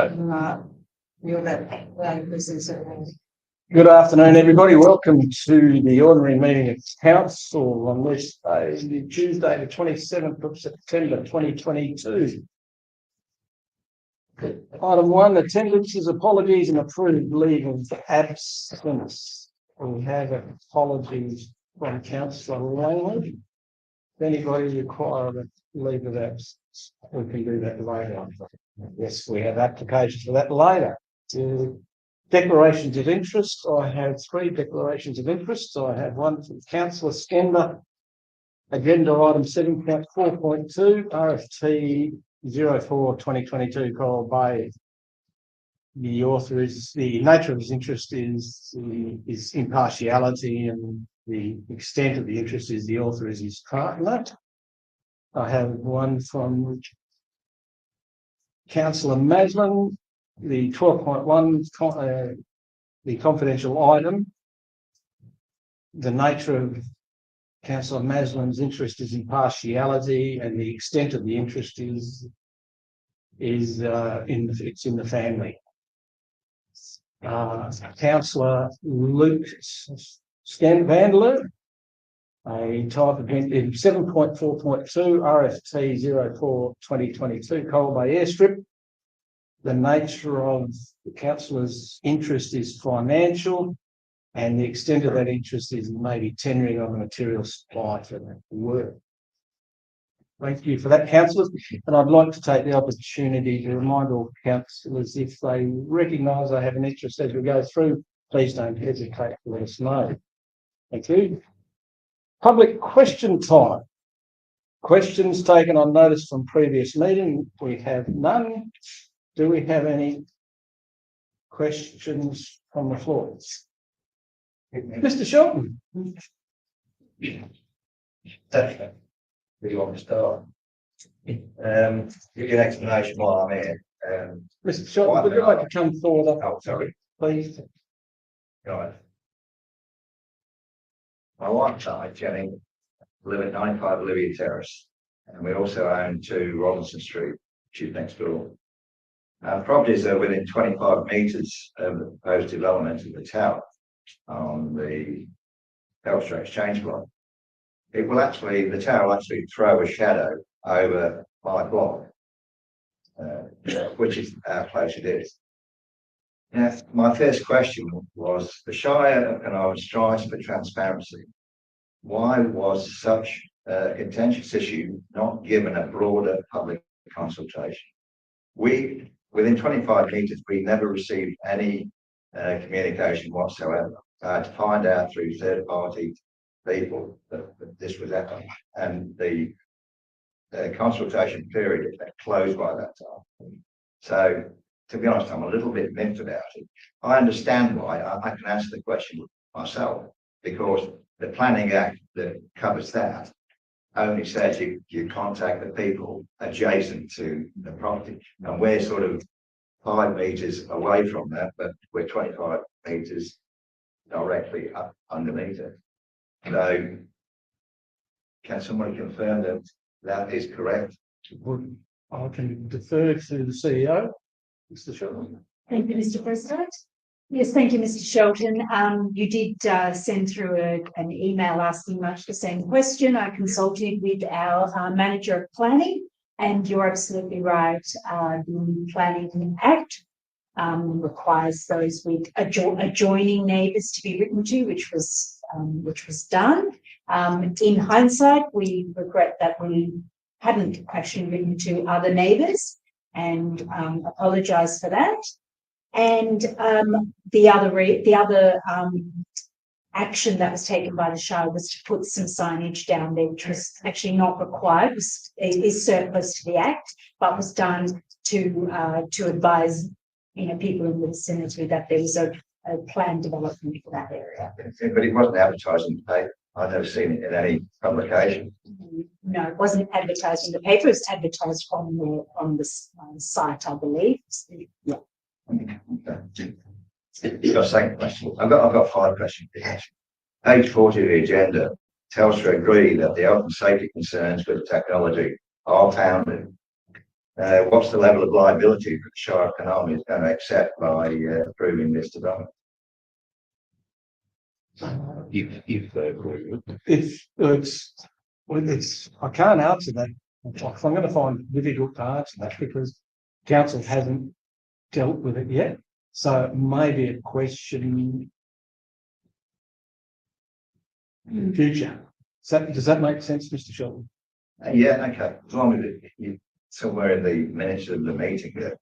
Good afternoon, everybody. Welcome to the ordinary meeting of council on this day, Tuesday, the 27th of September 2022. Item 1, attendances, apologies and approved leave of absence. We have apologies from Councillor Langley. If anybody require a leave of absence, we can do that later. Yes, we have applications for that later. Declarations of interest. I have 3 declarations of interest. I have one from Councillor Skender, agenda item 7.4.2, RFT 04-2022 Coral Bay. The author is, the nature of his interest is impartiality, and the extent of the interest is the author is his partner. I have one from Councillor Maslin, the 12.1, the confidential item. The nature of Councillor Maslin's interest is impartiality, and the extent of the interest is it's in the family. Councillor Luke Vanderloo, a type of in 7.4.2 RFT 04-2022 Coral Bay Airstrip. The nature of the councillor's interest is financial, and the extent of that interest is maybe tendering on the material supply for the work. Thank you for that, councillors. And I'd like to take the opportunity to remind all councillors, if they recognise they have an interest as we go through, please don't hesitate to let us know. Thank you. Public question time. Questions taken on notice from previous meeting. We have none. Do we have any questions from the floor? Mr. Shelton. Do you want to start? Give you an explanation while I'm here. Mr. Shelton, would you like to come forward? Oh, sorry. Please. Right. My wife and I, Jenny, live at 95 Olivia Terrace, and we also own 2 Robinson Street, which is next door. Our properties are within 25 metres of the proposed development of the tower on the Telstra Exchange block. The tower will actually throw a shadow over my block, which is how close it is. Now, my first question was, the Shire of Carnarvon strives for transparency. Why was such a contentious issue not given a broader public consultation? Within 25 metres, we never received any communication whatsoever. I had to find out through third-party people that this was happening, and the consultation period closed by that time. So, to be honest, I'm a little bit miffed about it. I understand why. I can answer the question myself, because the Planning Act that covers that only says you contact the people adjacent to the property, and we're sort of 5 metres away from that, but we're 25 metres directly up underneath it. So, can someone confirm that that is correct? I can defer to the CEO, Mr. Shelton. Thank you, Mr. President. Yes, thank you, Mr. Shelton. You did send through an email asking much the same question. I consulted with our manager of planning, and you're absolutely right. The Planning Act requires those with adjoining neighbours to be written to, which was done. In hindsight, we regret that we hadn't actually written to other neighbours, and apologise for that. And the other action that was taken by the Shire was to put some signage down there, which was actually not required. It is surplus to the Act, but was done to advise people in the vicinity that there was a planned development for that area. But it wasn't advertised in the paper. I've never seen it in any publication. No, it wasn't advertised in the paper. It was advertised on the site, I believe. Yeah. Your second question. I've got 5 questions. Page 40 of the agenda. Telstra agree that the health and safety concerns with the technology are founded. what's the level of liability that the Shire of Carnarvon is going to accept by approving this development? If they approve it. It's, I can't answer that. I'm going to find it difficult to answer that because council hasn't dealt with it yet. So it may be a question in the future. Does that make sense, Mr. Shelton? Yeah, okay. As long as you somewhere in the minutes of the meeting that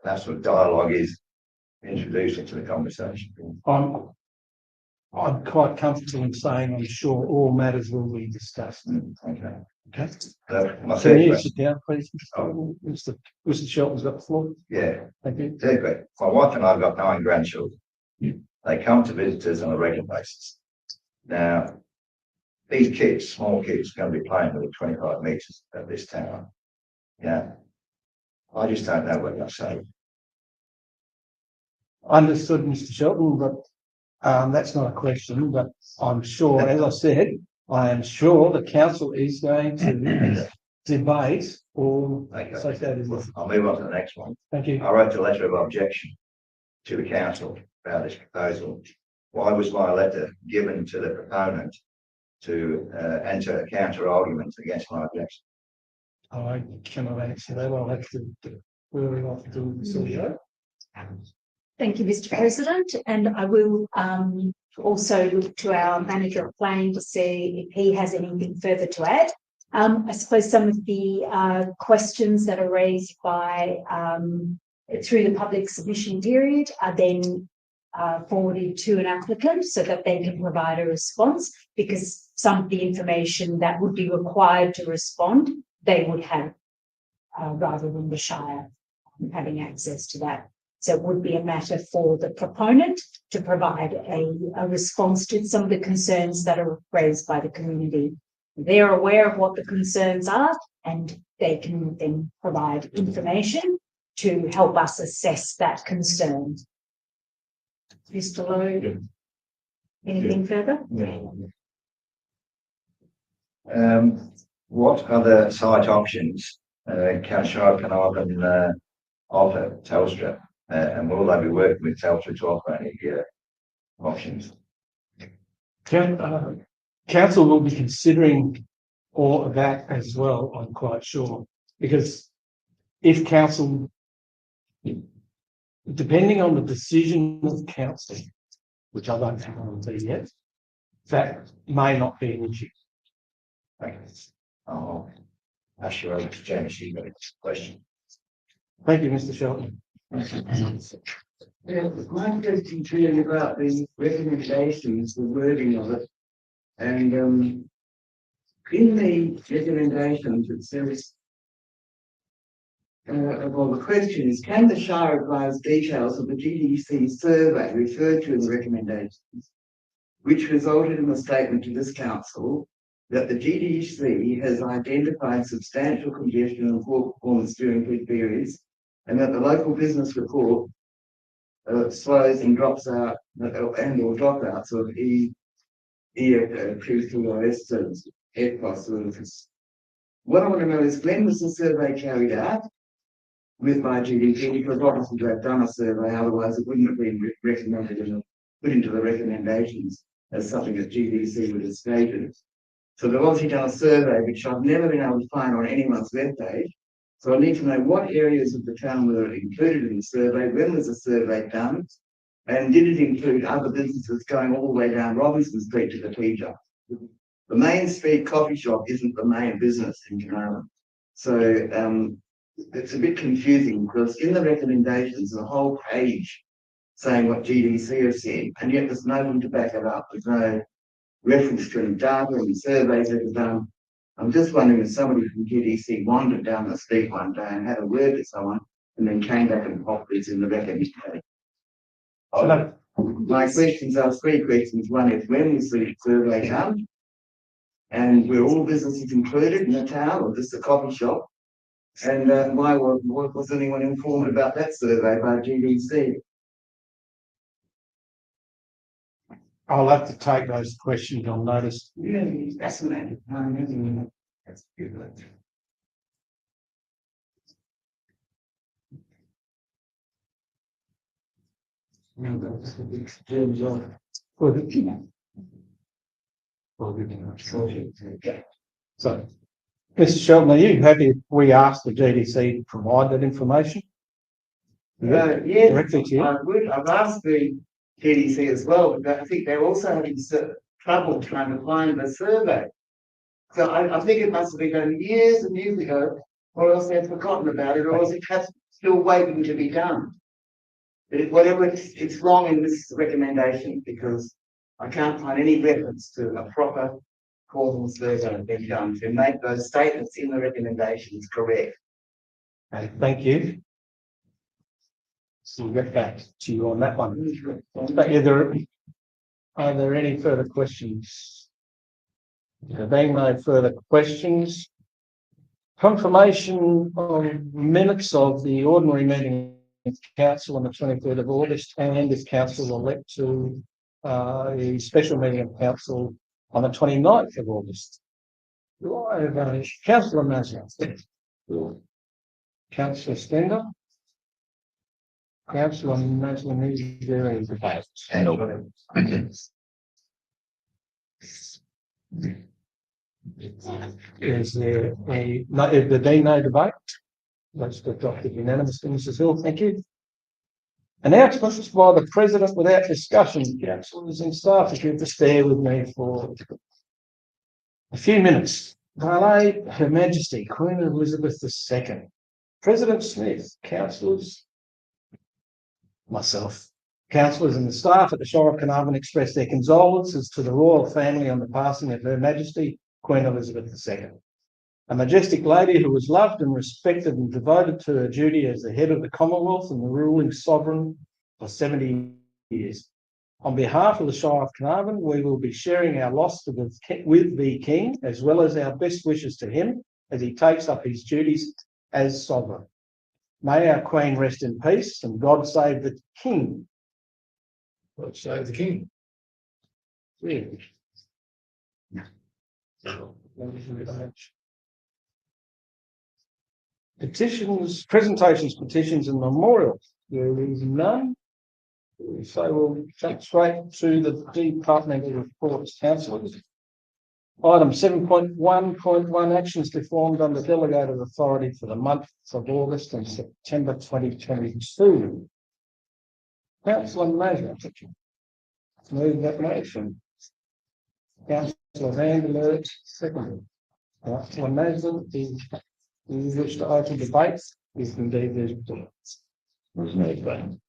that sort of dialogue is introduced into the conversation. I'm quite comfortable in saying I'm sure all matters will be discussed. Okay. Okay. My Can third you question. sit down, please? Mr. Shelton's got the floor. Yeah. Thank you. Third question. My wife and I have got 9 grandchildren. They come to visit us on a regular basis. Now, these kids, small kids, are going to be playing within 25 metres of this tower. Yeah. I just don't know what they're saying. Understood, Mr. Shelton, but that's not a question, but I'm sure, as I said, I am sure the council is going to debate all associated with it. I'll move on to the next one. Thank you. I wrote a letter of objection to the council about this proposal. Why was my letter given to the proponent to enter a counter argument against my objection? I cannot answer that. I'll have to refer it off to the CEO. Thank you, Mr. President, and I will also look to our manager of planning to see if he has anything further to add. I suppose some of the questions that are raised by through the public submission period are then forwarded to an applicant so that they can provide a response, because some of the information that would be required to respond, they would have rather than the Shire having access to that. So it would be a matter for the proponent to provide a response to some of the concerns that are raised by the community. They're aware of what the concerns are, and they can then provide information to help us assess that concern. Mr. Lowe, anything further? What other site options can Shire of Carnarvon offer Telstra? And will they be working with Telstra to offer any options? Council will be considering all of that as well, I'm quite sure, because if council, depending on the decision of council, which I don't think will be yet, that may not be an issue. Okay. I'll ask you over to James. She's got a question. Thank you, Mr. Shelton. Yeah, my question really about the recommendations, the wording of it, and in the recommendations it says, well, the question is, can the Shire advise details of the GDC survey referred to in the recommendations, which resulted in the statement to this council that the GDC has identified substantial congestion and poor performance during peak periods, and that the local business report slows and drops out and or dropouts of PQRS services, EFTPOS services. What I want to know is, when was the survey carried out with my GDC? Because obviously they've done a survey, otherwise it wouldn't have been recommended and put into the recommendations as something that GDC would have stated. So they've obviously done a survey, which I've never been able to find on anyone's webpage. So I need to know what areas of the town were included in the survey, when was the survey done, and did it include other businesses going all the way down Robinson Street to the Teja? The Main Street coffee shop isn't the main business in Carnarvon. So it's a bit confusing, because in the recommendations there's a whole page saying what GDC has said, and yet there's nothing to back it up. There's no reference to any data and surveys that are done. I'm just wondering if somebody from GDC wandered down the street one day and had a word with someone and then came back and popped this in the recommendation. My questions are 3 questions. One is, when was the survey done? And were all businesses included in the town, or just a coffee shop? And why was anyone informed about that survey by GDC? I'll have to take those questions on notice. Really fascinating. So, Mr. Shelton, are you happy if we ask the GDC to provide that information? Yes, Directly to you? I've asked the TDC as well, but I think they're also having trouble trying to find the survey. So I think it must have been done years and years ago, or else they've forgotten about it, or else it's still waiting to be done. But whatever, it's wrong in this recommendation because I can't find any reference to a proper causal survey being done to make those statements in the recommendations correct. Okay, thank you. So we'll get back to you on that one. But are there any further questions? There being no further questions. Confirmation of minutes of the ordinary meeting of council on the 23rd of August, and if council will elect to a special meeting of council on the 29th of August. Do I have councillor Mazza? Councillor Stender? Councillor Mazza needs there any debate? Is there no debate? That's adopted unanimously, Mrs. Hill, thank you. Announcements by the President without discussion. Councillors and staff, if you just bear with me for a few minutes. Her Majesty, Queen Elizabeth II. President Smith, councillors, myself, councillors and the staff at the Shire of Carnarvon express their condolences to the royal family on the passing of Her Majesty, Queen Elizabeth II. A majestic lady who was loved and respected and devoted to her duty as the head of the Commonwealth and the ruling sovereign for 70 years. On behalf of the Shire of Carnarvon, we will be sharing our loss with the King, as well as our best wishes to him as he takes up his duties as sovereign. May our Queen rest in peace, and God save the King. God save the King. Petitions, presentations, petitions and memorials. There is none. So we'll jump straight to the departmental reports, councillors. Item 7.1.1 actions performed under delegated authority for the months of August and September 2022. Councillor Mazza, move that motion. Councillor Vanderler, second. Councillor Mazza, do you wish to open debate? If indeed there's no debate.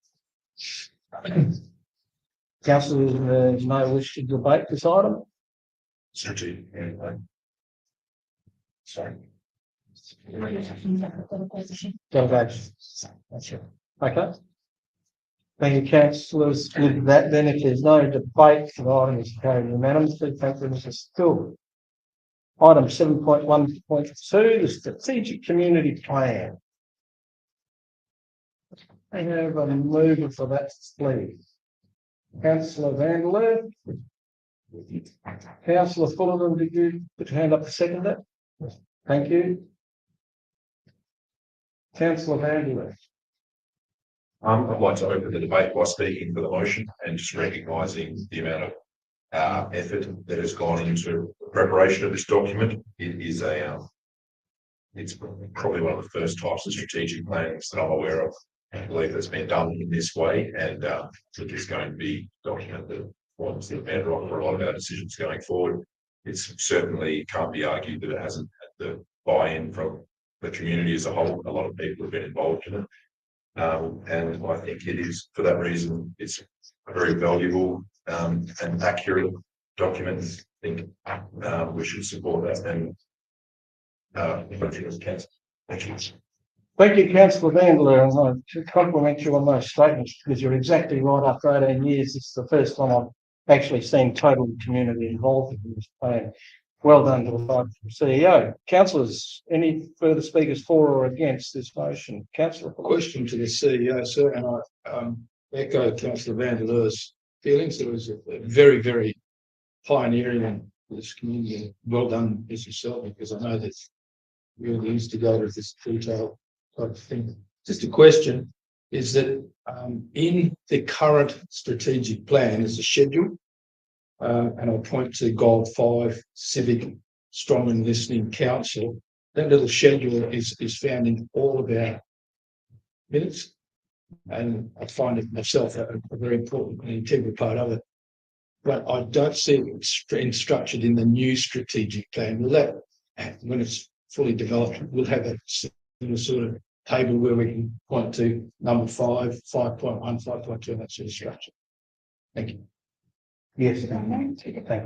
Councillor, there's no wish to debate this item? Sorry. Delegation. Okay. Thank you, councillors. With that, then, if there's no debate, the item is carried unanimously. Thank you, Mrs. Still. Item 7.1.2, the strategic community plan. I have a mover for that, please. Councillor Vanderler. Councillor Fullerton, did you put your hand up to second that? Thank you. Councillor Vanderler. I'd like to open the debate by speaking for the motion and just recognising the amount of effort that has gone into the preparation of this document. It is it's probably one of the first types of strategic plannings that I'm aware of. I believe that's been done in this way, and I think it's going to be a document that forms the bedrock for a lot of our decisions going forward. It certainly can't be argued that it hasn't had the buy-in from the community as a whole. A lot of people have been involved in it. And I think it is, for that reason, it's a very valuable and accurate document. I think we should support that. And thank you. Thank you, Councillor Vanderler, and I compliment you on those statements because you're exactly right. After 18 years, it's the first time I've actually seen total community involvement in this plan. Well done to the CEO. Councillors, any further speakers for or against this motion? Councillor. Question to the CEO, sir, and I echo Councillor Vanderler's feelings. It was a very, very pioneering in this community. Well done, Mrs. Shelton, because I know that you're the instigator of this detail type of thing. Just a question. is that in the current strategic plan is a schedule. And I'll point to Gold 5, Civic, Strong and Listening Council. That little schedule is found in all of our minutes. And I find it myself a very important and integral part of it. But I don't see it structured in the new strategic plan. Will that, when it's fully developed, we'll have a sort of table where we can point to number 5, 5.1, 5.2, and that sort of structure. Thank you. Yes, thank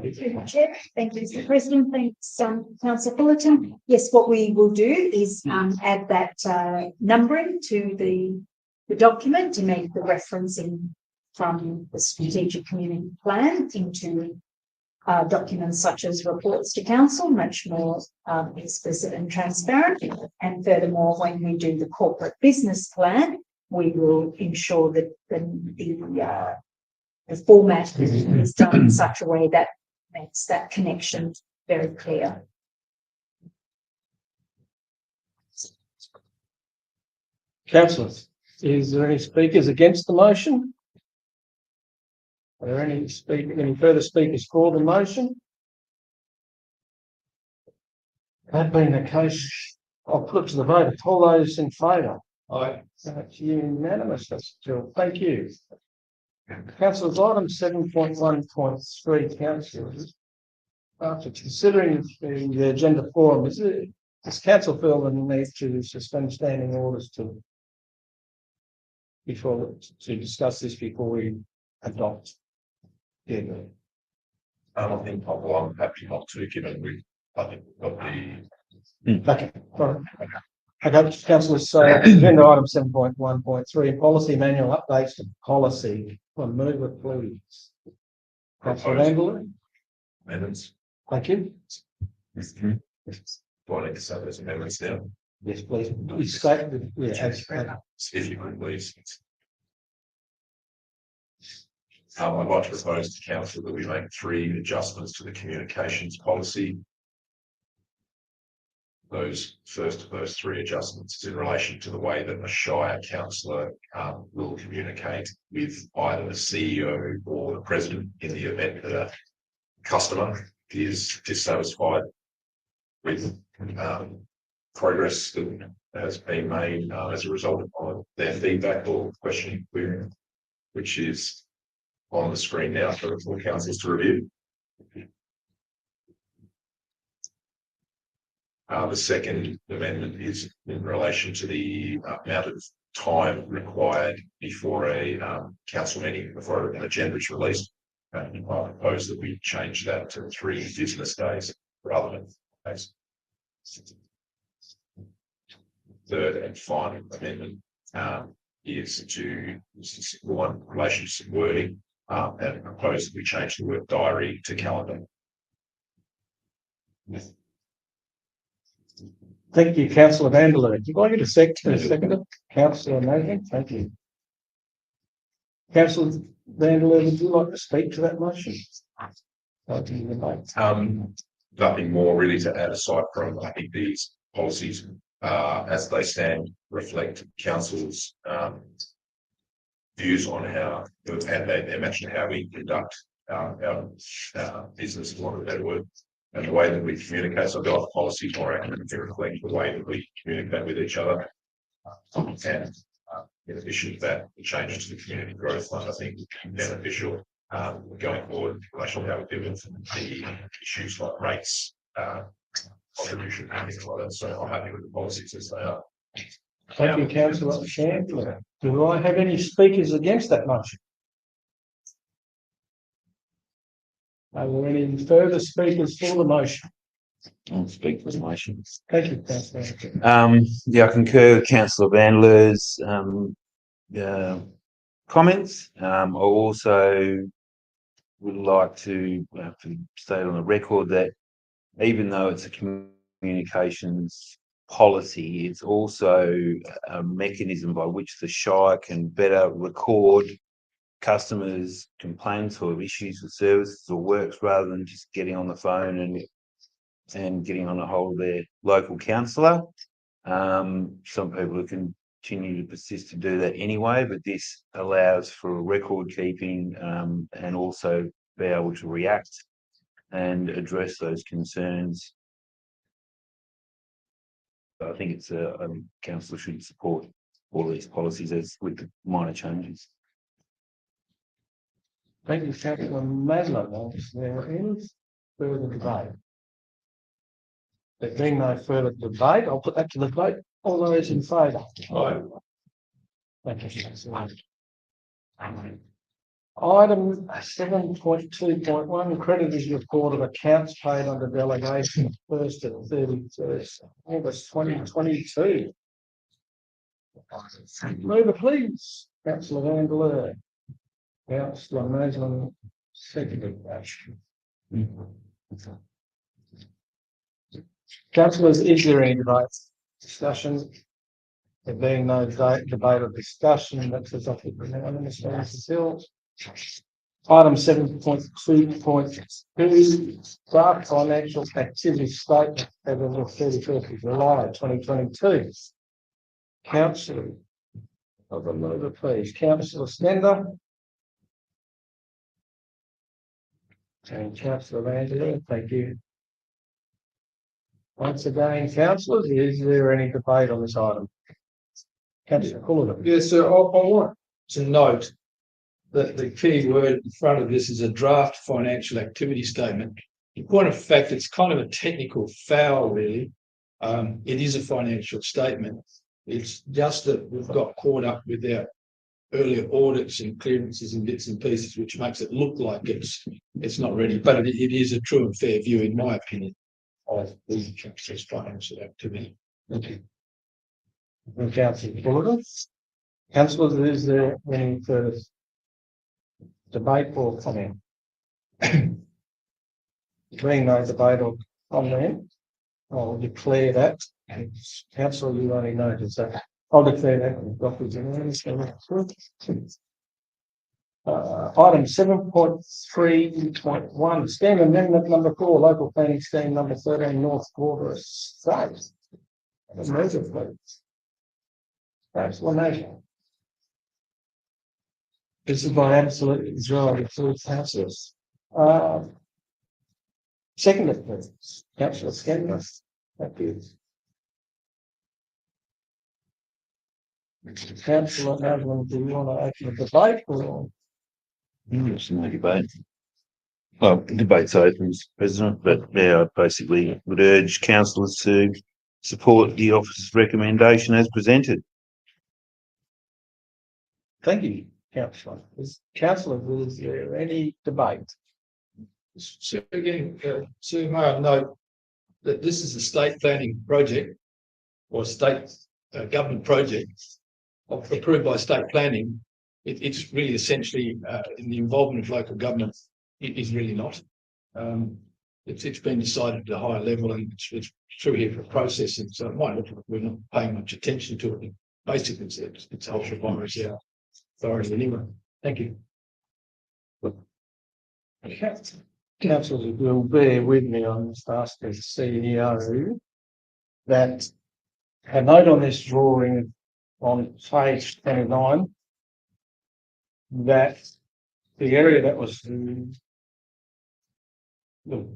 you. Through the chair. Thank you, Mr. President. Thanks, Councillor Fullerton. Yes, what we will do is add that numbering to the document to make the referencing from the strategic community plan into documents such as reports to council, much more explicit and transparent. And furthermore, when we do the corporate business plan, we will ensure that the format is done in such a way that makes that connection very clear. Councillors, is there any speakers against the motion? Are there any further speakers for the motion? That being the case, I'll put it to the vote. All those in favour? Aye. That's unanimous. That's Jill. Thank you. Councillors, item 7.1.3, councillors. After considering the agenda forum, does council feel the need to suspend standing orders to discuss this before we adopt? Yeah. I think I'm happy not to, given I think we've got the Okay. All right. Okay, councillors, agenda item 7.1.3, policy manual updates to policy. One move it, please. Councillor Vandler. amendments. Thank you. Do I need to say those amendments now? Yes, please. Please state the, If you could, please. I'd like to propose to council that we make 3 adjustments to the communications policy. Those 3 adjustments is in relation to the way that a Shire councillor will communicate with either the CEO or the president in the event that a customer is dissatisfied with progress that has been made as a result of their feedback or questioning query, which is on the screen now for councillors to review. The second amendment is in relation to the amount of time required before a council meeting, before an agenda is released. And I propose that we change that to 3 business days rather than days. Third and final amendment is to one in relation to some wording, and propose that we change the word diary to calendar. thank you, councillor Vandler. Did I get a second? Councillor Nathan, thank you. Councillor Vandler, would you like to speak to that motion? Nothing more really to add aside from, I think these policies as they stand reflect council's views on how, and they mention how we conduct our business, for want of a better word, and the way that we communicate. So the policies more accurately reflect the way that we communicate with each other. And in addition to that, the changes to the community growth fund, I think, are beneficial going forward in relation to how we deal with the issues like rates, contribution, and things like that. So I'm happy with the policies as they are. Thank you, councillor Chandler. Do I have any speakers against that motion? Are there any further speakers for the motion? I'll speak for the motion. Thank you, councillor. Yeah, I concur with councillor Vandler's comments. I also would like to state on the record that even though it's a communications policy, it's also a mechanism by which the Shire can better record customers' complaints or issues with services or works, rather than just getting on the phone and getting on a hold of their local councillor. Some people can continue to persist to do that anyway, but this allows for record keeping and also be able to react and address those concerns. So I think it's council should support all these policies as with the minor changes. Thank you, Councillor Maslin. Is there any further debate? There being no further debate, I'll put that to the vote. All those in favour? Aye. Thank you, Councillor. Item 7.2.1, creditors' report of accounts paid under delegation, 1st and 31st August 2022. Mover, please. Councillor Vandeleur. Councillor Maslin, seconded. Councillors, is there any debate, discussion? There being no debate or discussion, that says off the Minister Hill. Item 7.2.2, draft financial activity statement as of the 31st of July 2022. Councillor, of the mover, please. Councillor Stender. And Councillor Vandeleur, thank you. Once again, councillors, is there any debate on this item? Councillor Cullinan. Yes, sir. I want to note that the key word in front of this is a draft financial activity statement. In point of fact, it's kind of a technical foul, really. It is a financial statement. It's just that we've got caught up with our earlier audits and clearances and bits and pieces, which makes it look like it's not ready. But it is a true and fair view, in my opinion, of the council's financial activity. Thank you. And Councillor Cullinan. Councillors, is there any further debate or comment? Being no debate or comment, I'll declare that. Councillor, you only noticed that. I'll declare that. Item 7.3.1, scheme amendment number 4, local planning scheme number 13, North Border Estate. Mover, please. Councillor Maslin. This is by absolute majority of all councillors. Seconded, please. Councillor Scanlon. Thank you. Councillor Maslin, do you want to open the debate or? There's no debate. Well, debate's open, Mr. President, but yeah, I basically would urge councillors to support the officer's recommendation as presented. Thank you, Councillor. Councillor, is there any debate? So again, Sir, may I note that this is a state planning project or state government project approved by state planning. It's really essentially in the involvement of local government. It is really not. It's been decided at a higher level, and it's through here for processing. So it might look like we're not paying much attention to it. Basically, it's ultra virus authority anyway. Thank you. Councillors will bear with me on this, ask the CEO that a note on this drawing on page 29 that the area that was the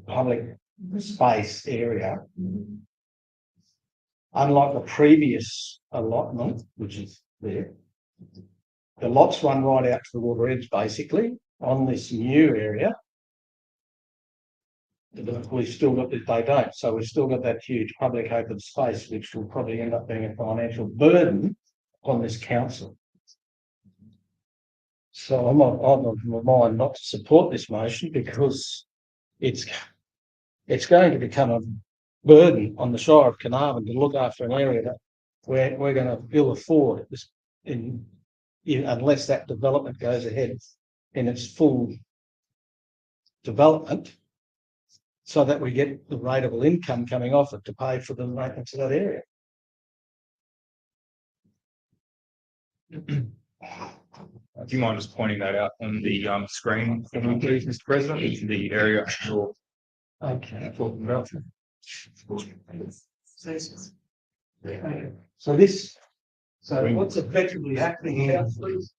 public space area, unlike the previous allotment, which is there, the lots run right out to the water edge basically. On this new area, we've still got this, they don't, so we've still got that huge public open space, which will probably end up being a financial burden on this council. So I'm of my mind not to support this motion because it's going to become a burden on the Shire of Carnarvon to look after an area that we're going to ill afford this unless that development goes ahead in its full development, so that we get the rateable income coming off it to pay for the maintenance of that area. Do you mind just pointing that out on the screen for me, please, Mr. President? It's the area for. Okay. So this So what's effectively happening here, please,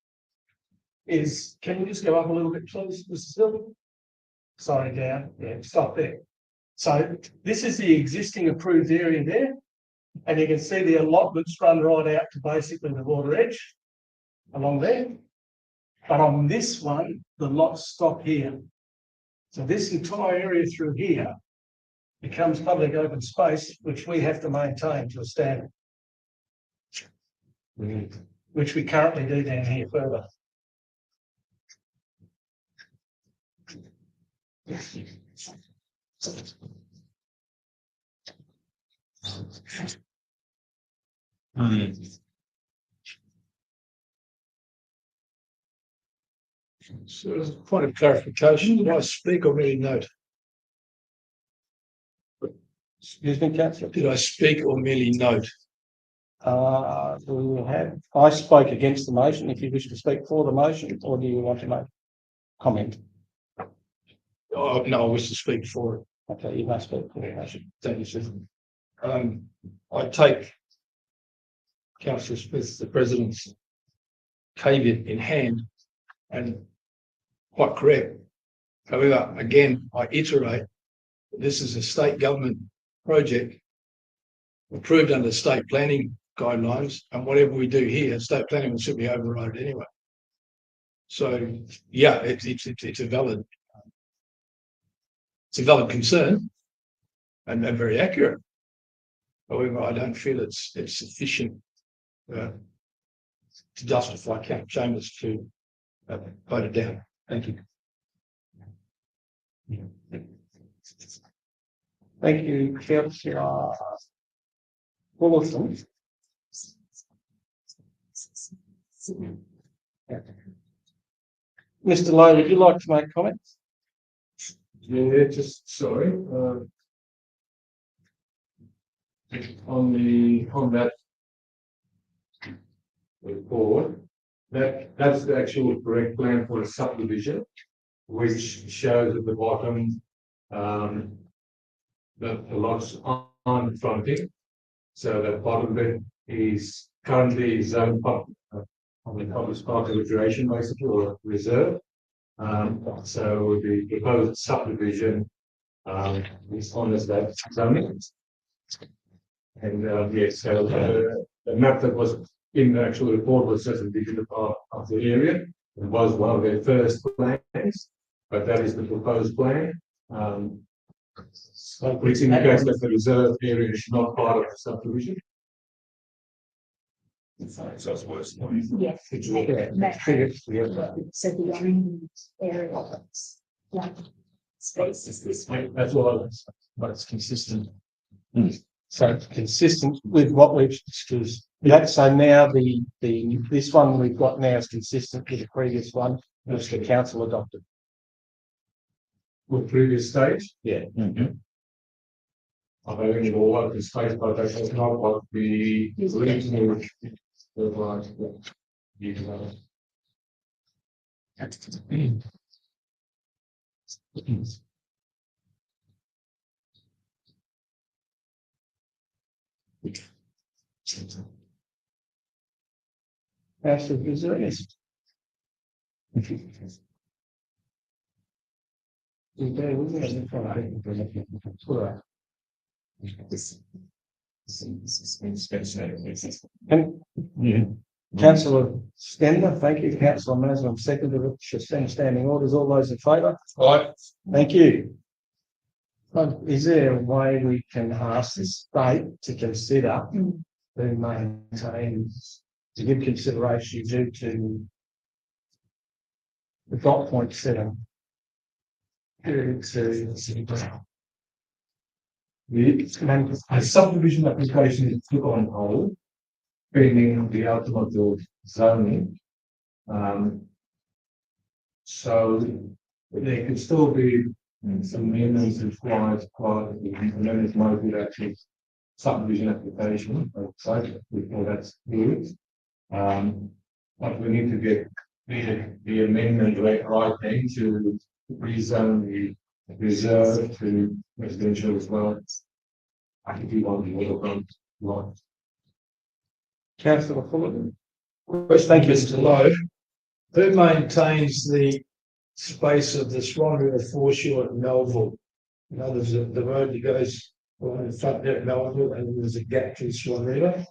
is, can you just go up a little bit, please, Mr. Silver? Sorry, down, yeah, stop there. So this is the existing approved area there, and you can see the allotments run right out to basically the water edge along there. But on this one, the lots stop here. So this entire area through here becomes public open space, which we have to maintain to a standard. Which we currently do down here further. So as a point of clarification, did I speak or merely note? Excuse me, councillor. Did I speak or merely note? I spoke against the motion. If you wish to speak for the motion, or do you want to make comment? Oh, no, I wish to speak for it. Okay, you must speak for the motion. Thank you, sir. I take Councillor Smith, the President's caveat in hand and quite correct. However, again, I iterate, this is a state government project approved under state planning guidelines, and whatever we do here, state planning will simply override it anyway. So, yeah, it's a valid concern and very accurate. However, I don't feel it's sufficient to justify Councillor Chambers to vote it down. Thank you. Thank you, Councillor Wilson. Mr. Lowe, would you like to make comments? Yeah, just sorry. On that report, that's the actual correct plan for a subdivision, which shows at the bottom that the lots aren't fronting. So that bottom bit is currently zoned on the public park of duration, basically, or reserve. So the proposed subdivision is honors that zoning. And yes, so the map that was in the actual report was just a digital part of the area. It was one of their first plans, but that is the proposed plan. Which indicates that the reserve area is not part of the subdivision. So it's worse. Yes. So the only area that's like space is this one. That's all, but it's consistent. So it's consistent with what we've discussed. Yeah, so now this one we've got now is consistent with the previous one, which the council adopted. With previous stage, Yeah. of having it all open space, but that's not what the original. Councillor Brazilius. And Councillor Stender, thank you. Councillor Maslam, seconded it. Suspend standing orders. All those in favour? Aye. Thank you. Is there a way we can ask the state to consider to maintain, to give consideration due to the dot point 7? The subdivision application is put on hold, pending the outcome of the zoning. So there could still be some amendments required for the amendments might be actually subdivision application, outside before that's good. But we need to get the amendment right then to rezone the reserve to residential as well. I think we want the waterfront lot. Councillor Fullerton. Question, Thank you, Mr. Lowe. Who maintains the space of the Swan River foreshore at Melville? You know, there's the road that goes along the front there at Melville, and there's a gap to Swan River.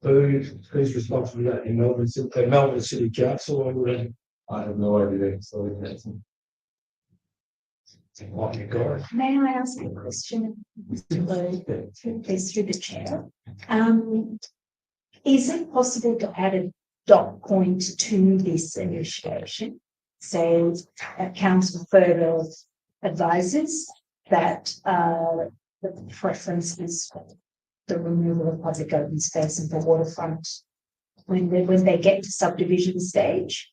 Who's responsible for that in Melbourne, Melbourne City Council or whatever? I have no idea, sorry. Oh my God. May I ask a question? Mr. Lowe, please through the chair. Is it possible to add a dot point to this initiation? Say, council further advises that, the preference is for the removal of public open space and for waterfront when they get to subdivision stage.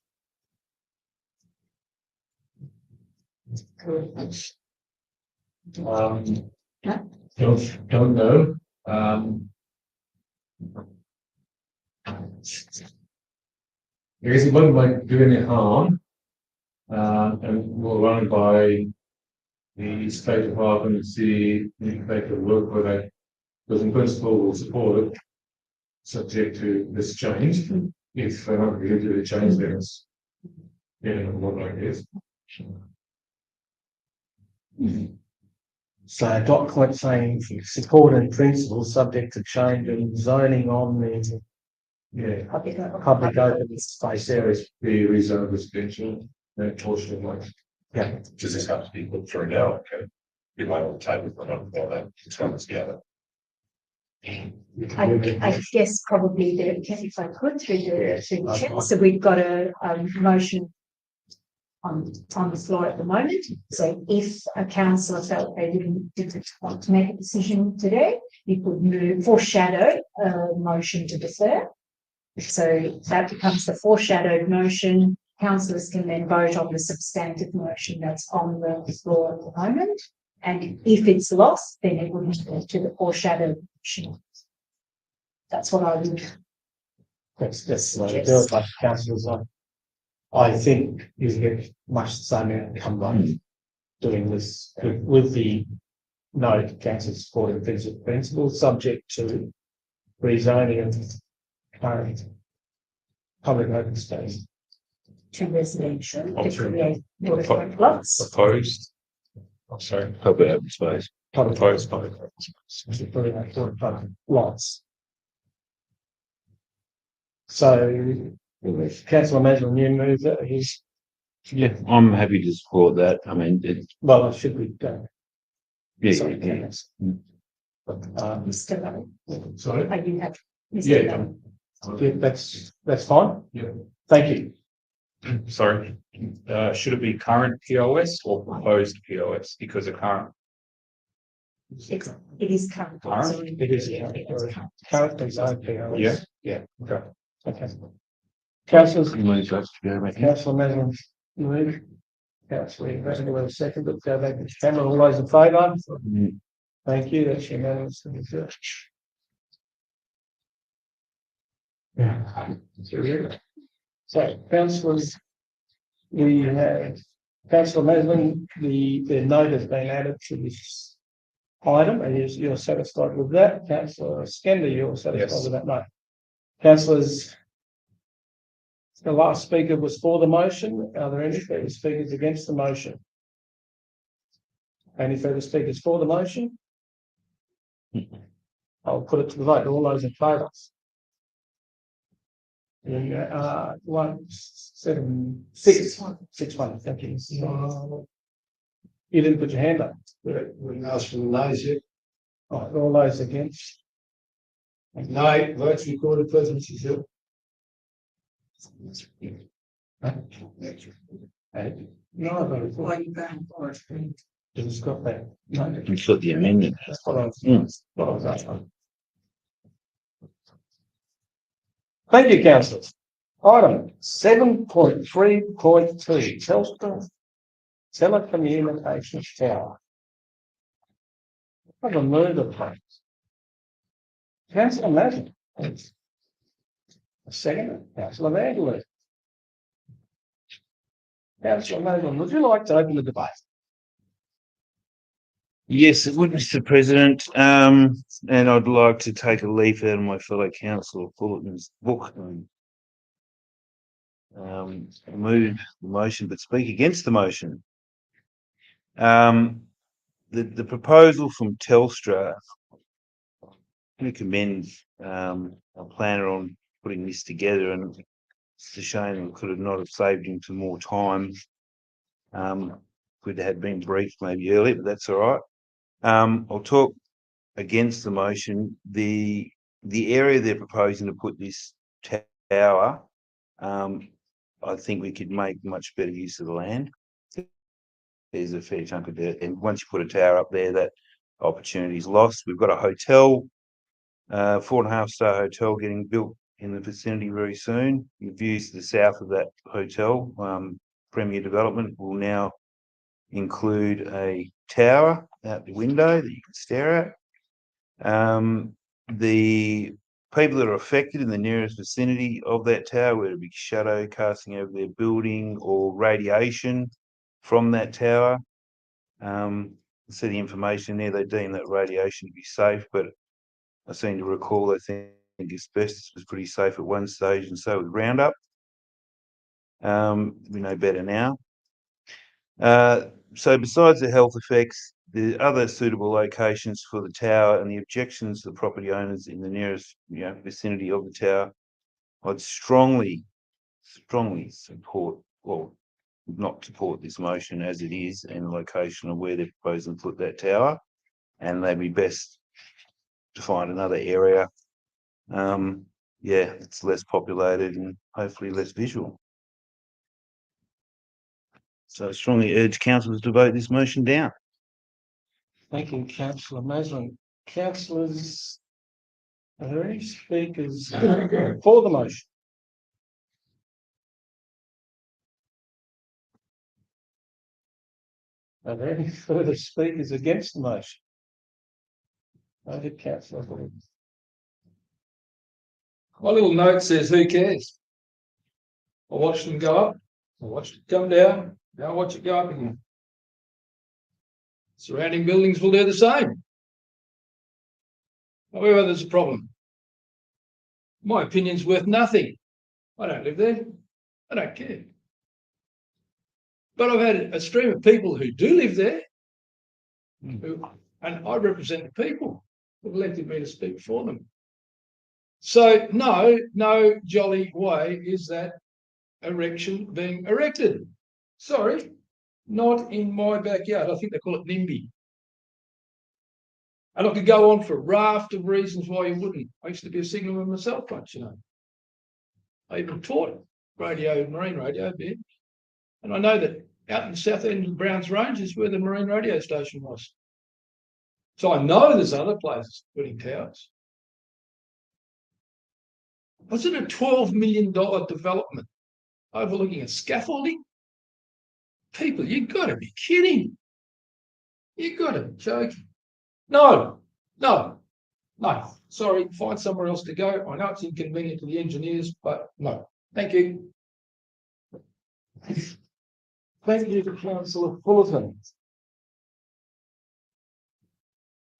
Don't know. I guess it won't like do any harm. And we'll run it by the state department and see if they can work with it. Because in principle, we'll support it, subject to this change. If they're not going to do the change, then it's what like this. So dot point saying support and principle subject to change in zoning on the Yeah, public open space areas. the reserve residential, that portion of like. Yeah. Does this have to be put through now? Okay. Be like on the table for another, that, it's coming together. I guess probably there, if I could through the chair, so we've got a motion on the floor at the moment. So if a councillor felt they didn't want to make a decision today, you could foreshadow a motion to defer. So that becomes the foreshadowed motion. Councillors can then vote on the substantive motion that's on the floor at the moment. And if it's lost, then it would go to the foreshadowed motion. That's what I would. That's feels like councillors I think you get much the same outcome by doing this with the no council support and principle subject to rezoning of current public open space. To residential, to Option. create waterfront lots. Opposed? I'm sorry. Public open space. Opposed, public open space. To put in that sort of public lots. So, if Councillor Maslin, you move that, he's, Yeah, I'm happy to support that. I mean, well, should we go? yeah, Sorry, yeah. Councillor. Mr. Lowe, Sorry? are you happy? Mr. Yeah. Lowe? Yeah, that's fine. Yeah. Thank you. Sorry, should it be current POS or proposed POS? Because the current, It is current. Current? Sorry. It is currently zoned POS. Yeah. Okay. Okay. Councillors, You move that to go back in. Councillor Maslin, move. Councillor Maslin, will second, let's go back to the camera, all those in favour? Mm. Thank you, that's unanimous. Yeah. So, councillors, we have councillor Maslin, the note has been added to this item, and you're satisfied with that. Councillor Skender, you're satisfied Yes. with that note. Councillors, the last speaker was for the motion. Are there any further speakers against the motion? Any further speakers for the motion? I'll put it to the vote. All those in favour? 6-1. Thank you. You didn't put your hand up. We didn't ask for the nays yet. All those against? No, votes recorded, please, Mrs. Hill. No, I voted for it. It's got that. No, You've got the amendment. that's what I was, what I was asking. Thank you, councillors. Item 7.3.2, Telstra telecommunications tower. Have a move of place. Councillor Maslin. A second, Councillor Vanderloo. Councillor Maslin, would you like to open the debate? Yes, it would, Mr. President. And I'd like to take a leaf out of my fellow councillor Fullerton's book and move the motion, but speak against the motion. The proposal from Telstra, I commend a planner on putting this together, and it's a shame we could have not have saved him some more time. If we'd had been briefed maybe earlier, but that's all right. I'll talk against the motion. The area they're proposing to put this tower, I think we could make much better use of the land. There's a fair chunk of dirt, and once you put a tower up there, that opportunity is lost. We've got a hotel, 4.5-star hotel getting built in the vicinity very soon. The views to the south of that hotel, Premier Development, will now include a tower out the window that you can stare at. The people that are affected in the nearest vicinity of that tower, whether it be shadow casting over their building or radiation from that tower, see the information there, they deem that radiation to be safe, but I seem to recall they think asbestos was pretty safe at one stage, and so was Roundup. We know better now. So besides the health effects, the other suitable locations for the tower and the objections to the property owners in the nearest vicinity of the tower, I'd strongly support, well, not support this motion as it is, and the location of where they're proposing to put that tower, and they'd be best to find another area. It's less populated and hopefully less visual. So I strongly urge councillors to vote this motion down. Thank you, councillor Maslin. Councillors, are there any speakers for the motion? Are there any further speakers against the motion? Noted, councillor. My little note says, who cares? I watched them go up, I watched it come down, now I watch it go up again. Surrounding buildings will do the same. However, there's a problem. My opinion's worth nothing. I don't live there. I don't care. But I've had a stream of people who do live there, and I represent the people who've elected me to speak for them. So no jolly way is that erection being erected. Sorry, not in my backyard. I think they call it NIMBY. And I could go on for a raft of reasons why you wouldn't. I used to be a signalman myself once, I even taught marine radio a bit. And I know that out in the south end of Browns Range is where the marine radio station was. So I know there's other places putting towers. Was it a $12 million development overlooking a scaffolding? People, you've got to be kidding. You've got to be joking. No. Sorry, find somewhere else to go. I know it's inconvenient to the engineers, but no. Thank you. Thank you to Councillor Fullerton.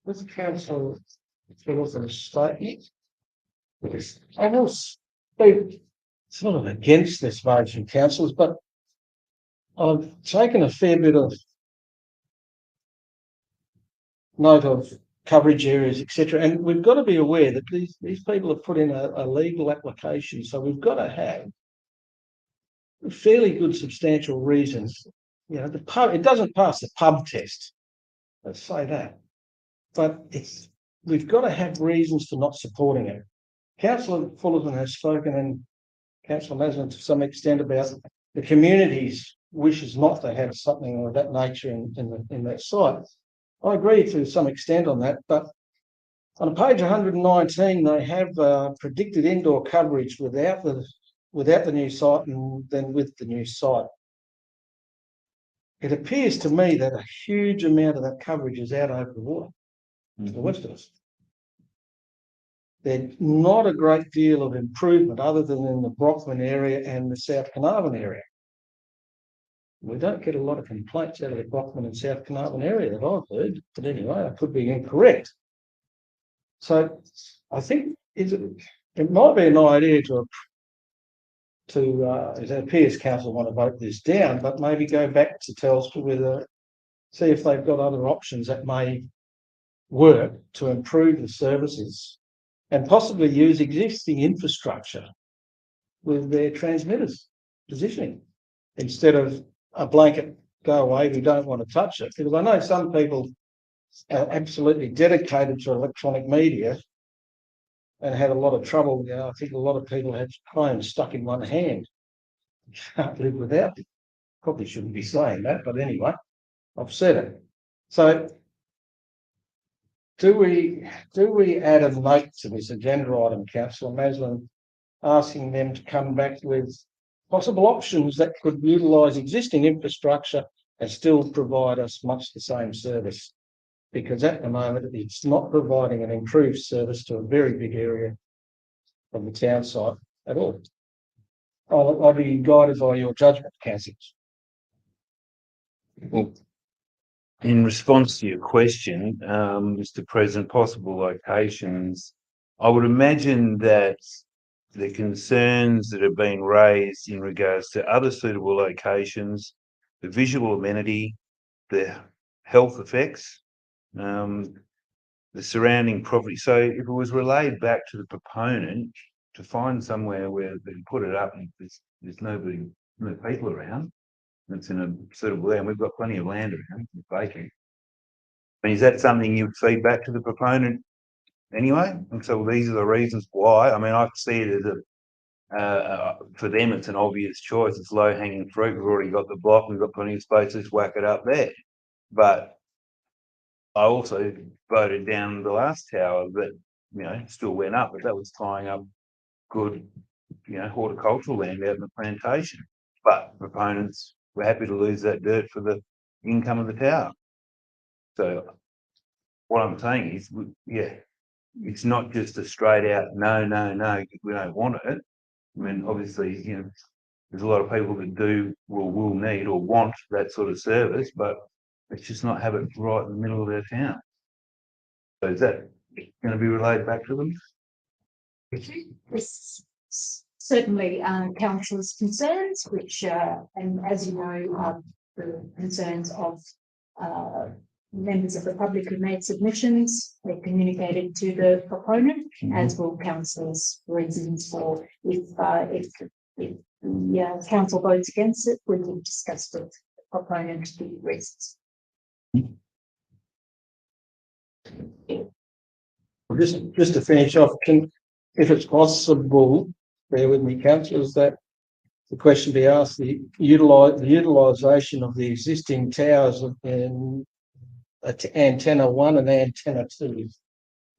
This Councillor Fullerton's statement. I will speak sort of against this motion, councillors, but I've taken a fair bit of note of coverage areas, etc. And we've got to be aware that these people have put in a legal application, so we've got to have fairly good substantial reasons. The pub, it doesn't pass the pub test. Let's say that, but we've got to have reasons for not supporting it. Councillor Fullerton has spoken, and Councillor Maslin to some extent, about the community's wishes not to have something of that nature in that site. I agree to some extent on that, but on page 119, they have predicted indoor coverage without the new site and then with the new site. It appears to me that a huge amount of that coverage is out over the water to the west of us. There's not a great deal of improvement other than in the Brockman area and the South Carnarvon area. We don't get a lot of complaints out of the Brockman and South Carnarvon area that I've heard, but anyway, I could be incorrect. So I think it might be an idea as our peers council want to vote this down, but maybe go back to Telstra with see if they've got other options that may work to improve the services and possibly use existing infrastructure with their transmitters positioning instead of a blanket go away, we don't want to touch it. Because I know some people are absolutely dedicated to electronic media and had a lot of trouble. You know, I think a lot of people had phones stuck in one hand. Can't live without it. Probably shouldn't be saying that, but anyway, I've said it. So do we add a note to this agenda item, Councillor Maslin, asking them to come back with possible options that could utilise existing infrastructure and still provide us much the same service? Because at the moment, it's not providing an improved service to a very big area of the town site at all. I'll be guided by your judgment, councillors. Well, in response to your question, Mr. President, possible locations, I would imagine that the concerns that have been raised in regards to other suitable locations, the visual amenity, the health effects, the surrounding property. So if it was relayed back to the proponent to find somewhere where they can put it up and there's no people around, it's in a suitable area, and we've got plenty of land around, it's vacant. I mean, is that something you would feed back to the proponent anyway? And so these are the reasons why. I mean, I see it as for them, it's an obvious choice. It's low hanging fruit. We've already got the block. We've got plenty of space. Let's whack it up there. But I also voted down the last tower that, still went up, but that was tying up good, horticultural land out in the plantation. But proponents were happy to lose that dirt for the income of the tower. So what I'm saying is, it's not just a straight out no, we don't want it. I mean, obviously, there's a lot of people that will need or want that sort of service, but let's just not have it right in the middle of their town. So is that going to be relayed back to them? This certainly councillors' concerns, which, and as you know, the concerns of members of the public who made submissions, they communicated to the proponent, as will councillors' reasons for if the council votes against it, we will discuss with the proponent the reasons. Just to finish off, if it's possible, bear with me, councillors, that the question be asked, the utilisation of the existing towers in antenna 1 and antenna 2,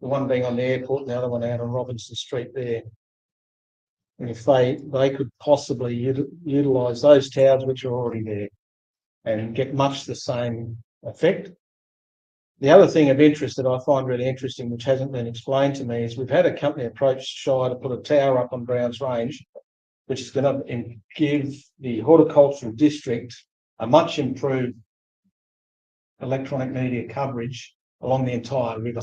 the one being on the airport and the other one out on Robinson Street there. And if they could possibly utilise those towers which are already there and get much the same effect. The other thing of interest that I find really interesting, which hasn't been explained to me, is we've had a company approach Shire to put a tower up on Browns Range, which is going to give the horticultural district a much improved electronic media coverage along the entire river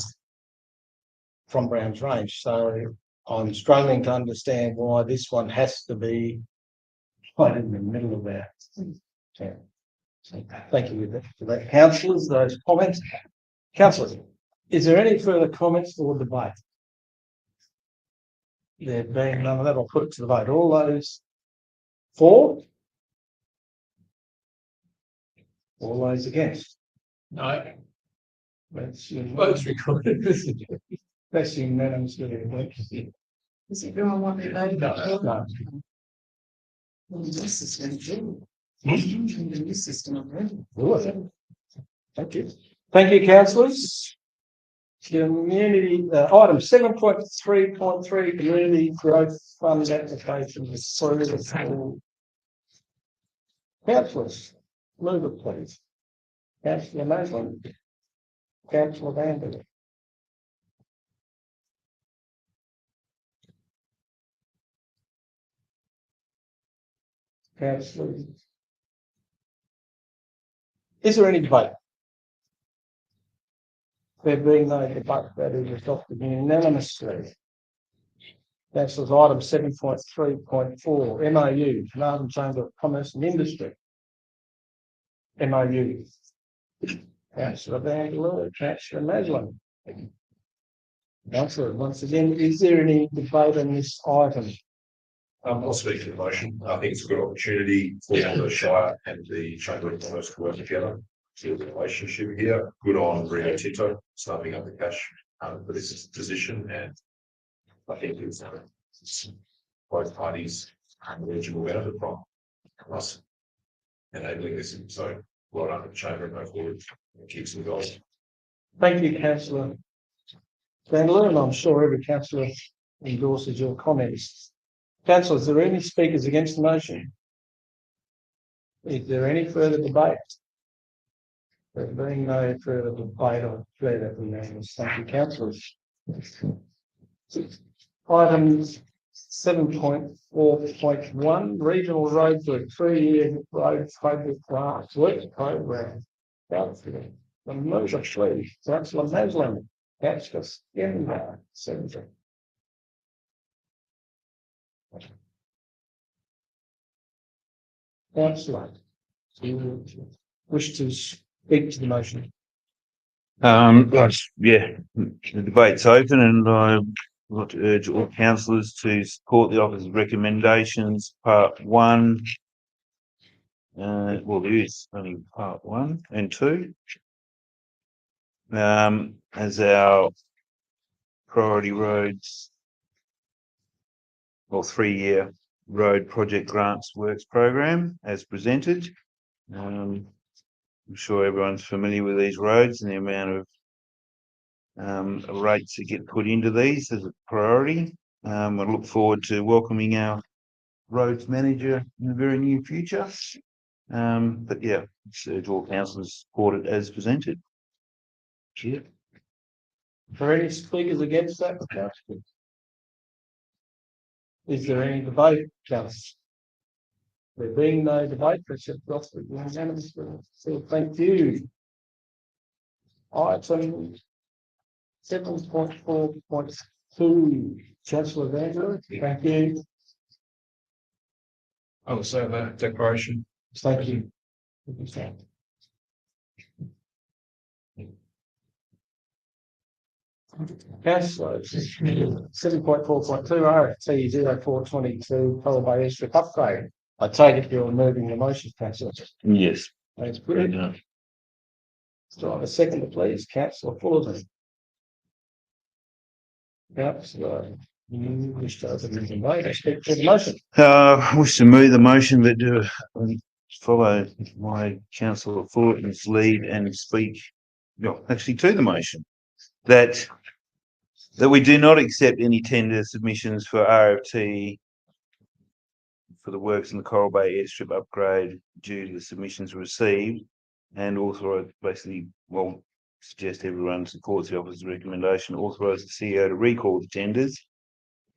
from Browns Range. So I'm struggling to understand why this one has to be right in the middle of our town. So thank you for that. Councillors, those comments. Councillors, is there any further comments or debate? There being none of that, I'll put it to the vote. All those for? All those against? No. That's Votes recorded. that's unanimous. Does everyone want to vote? No. Well, the new system, too. The new system already. Thank you. Thank you, councillors. Community item 7.3.3 community growth fund application is approved. Councillors, move it please. Councillor Maslin. Councillor Vanderlyn. Councillor Is there any debate? There being no debate, that is adopted unanimously. Councillors, item 7.3.4, MOU, Carnarvon Chamber of Commerce and Industry. MOU. Councillor Vandeleur, Councillor Maslin. Councillor, once again, is there any debate on this item? I'll speak to the motion. I think it's a good opportunity for the Shire and the Chamber of Commerce to work together. See the relationship here. Good on Rio Tinto starting up the cash for this position, and I think it's both parties eligible benefit from us enabling this. So well done to the Chamber and go forward and keep some goals. Thank you, Councillor Vandeleur, and I'm sure every councillor endorses your comments. Councillors, is there any speakers against the motion? Is there any further debate? There being no further debate, I declare that unanimous. Thank you, councillors. Item 7.4.1, Regional Road for a 3-year road project grant work program. Councillor, the motion, please. Councillor Maslin, Councillor Skinner, Senator. Councillor, do you wish to speak to the motion? Yeah, the debate's open, and I want to urge all councillors to support the officer's recommendations, part 1. Well, there is only part 1 and 2. As our priority roads or 3-year road project grants works program as presented. I'm sure everyone's familiar with these roads and the amount of rates that get put into these as a priority. I look forward to welcoming our roads manager in the very near future. But yeah, urge all councillors support it as presented. Cheers. Are there any speakers against that, councillor? Is there any debate, councillor? There being no debate, that's adopted unanimously. So thank you. Item 7.4.2, Councillor Vandeleur, thank you. I will say that declaration. Thank you. Councillor, 7.4.2, RFT 0422, Coral Bay Airstrip upgrade. I take it you're moving the motion, councillor. Yes. That's good. So I have a second, please, councillor Fullerton. Councillor, you wish to open the debate, I speak to the motion. I wish to move the motion that follow my councillor Fullerton's lead and speak, actually to the motion, that we do not accept any tender submissions for RFT for the works in the Coral Bay Airstrip upgrade due to the submissions received, and authorise, basically, suggest everyone supports the officer's recommendation, authorise the CEO to recall the tenders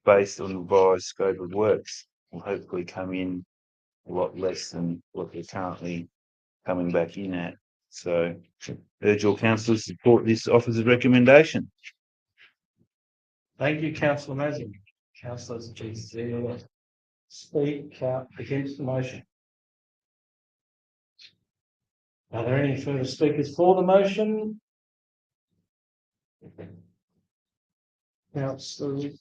based on the revised scope of works. Will hopefully come in a lot less than what they're currently coming back in at. So urge all councillors to support this officer's recommendation. Thank you, councillor Maslin. Councillors, please speak against the motion. Are there any further speakers for the motion? Councillor,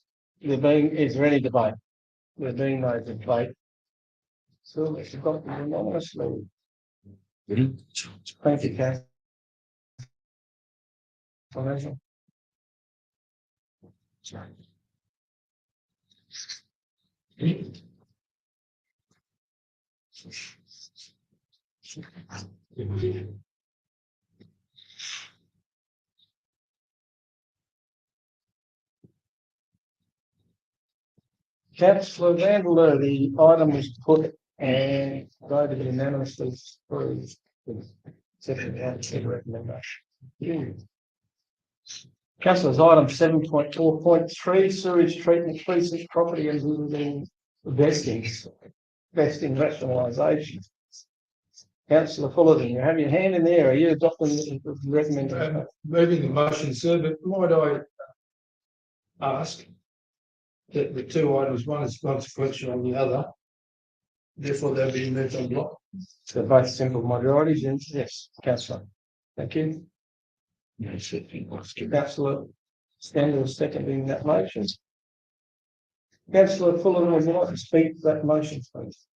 is there any debate? There being no debate. So it's adopted unanimously. Thank you, councillor. Councillor Vandeleur, the item was put and voted unanimously through the second recommendation. Councillors, item 7.4.3, sewage treatment precinct property and vesting rationalisation. Councillor Fullerton, you have your hand in there. Are you adopting the recommendation? Moving the motion, sir, but might I ask that the two items, one is consequential on the other, therefore they'll be moved on block? So both simple majorities, yes, councillor. Thank you. Councillor Scandal seconding that motion. Councillor Fullerton, would you like to speak to that motion, please?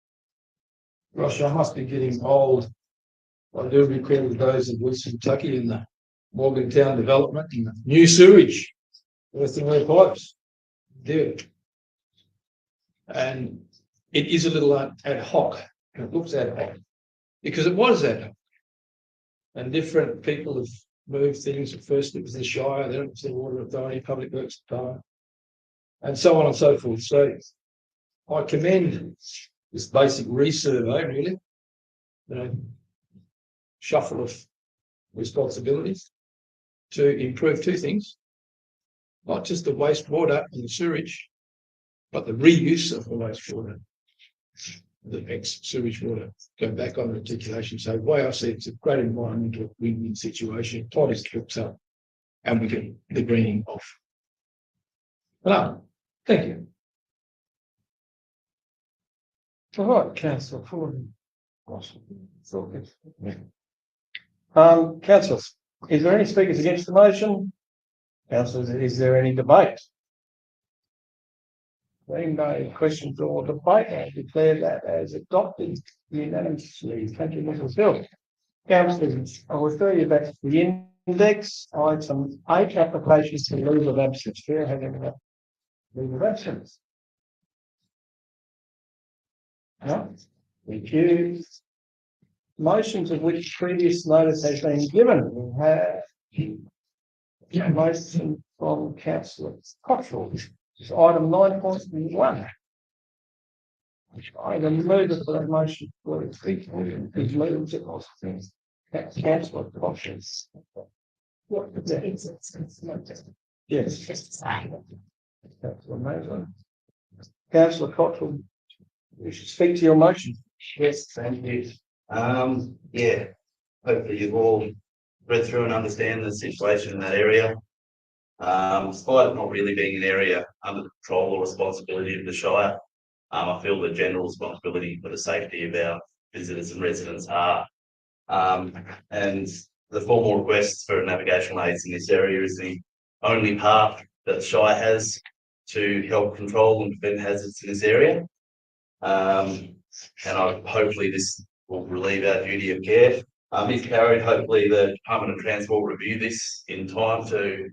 Gosh, I must be getting old. I do recall the days of West Kentucky and the Morgantown development and the new sewage, earthen their pipes. Dear. And it is a little ad hoc. It looks ad hoc because it was ad hoc. And different people have moved things. At first it was the Shire, then it was the Water Authority, Public Works Department, and so on and so forth. So I commend this basic resurvey, really. You know, shuffle of responsibilities to improve two things, not just the wastewater and the sewage, but the reuse of the wastewater, the ex-sewage water, go back on reticulation. So the way I see it, it's a great environmental win-win situation. Titus hooks up and we get the greening off. Well, thank you. All right, councillor Fullerton. Councillors, is there any speakers against the motion? Councillors, is there any debate? Being no questions or debate, I declare that as adopted unanimously. Thank you, Mrs. Hill. Councillors, I'll refer you back to the index, item 8, applications for leave of absence. Chair, having a leave of absence. No, thank you. Motions of which previous notice has been given. We have a motion from councillor Cottrell. It's item 9.1. I move it for that motion for its is moved it was councillor Cottrell. Yes. Councillor Mason. Councillor Cottrell, you should speak to your motion. Yes, thank you. Yeah, hopefully you've all read through and understand the situation in that area. Despite it not really being an area under the control or responsibility of the Shire, I feel the general responsibility for the safety of our visitors and residents are. And the formal requests for navigational aids in this area is the only path that the Shire has to help control and prevent hazards in this area. And hopefully this will relieve our duty of care. If carried, hopefully the Department of Transport will review this in time to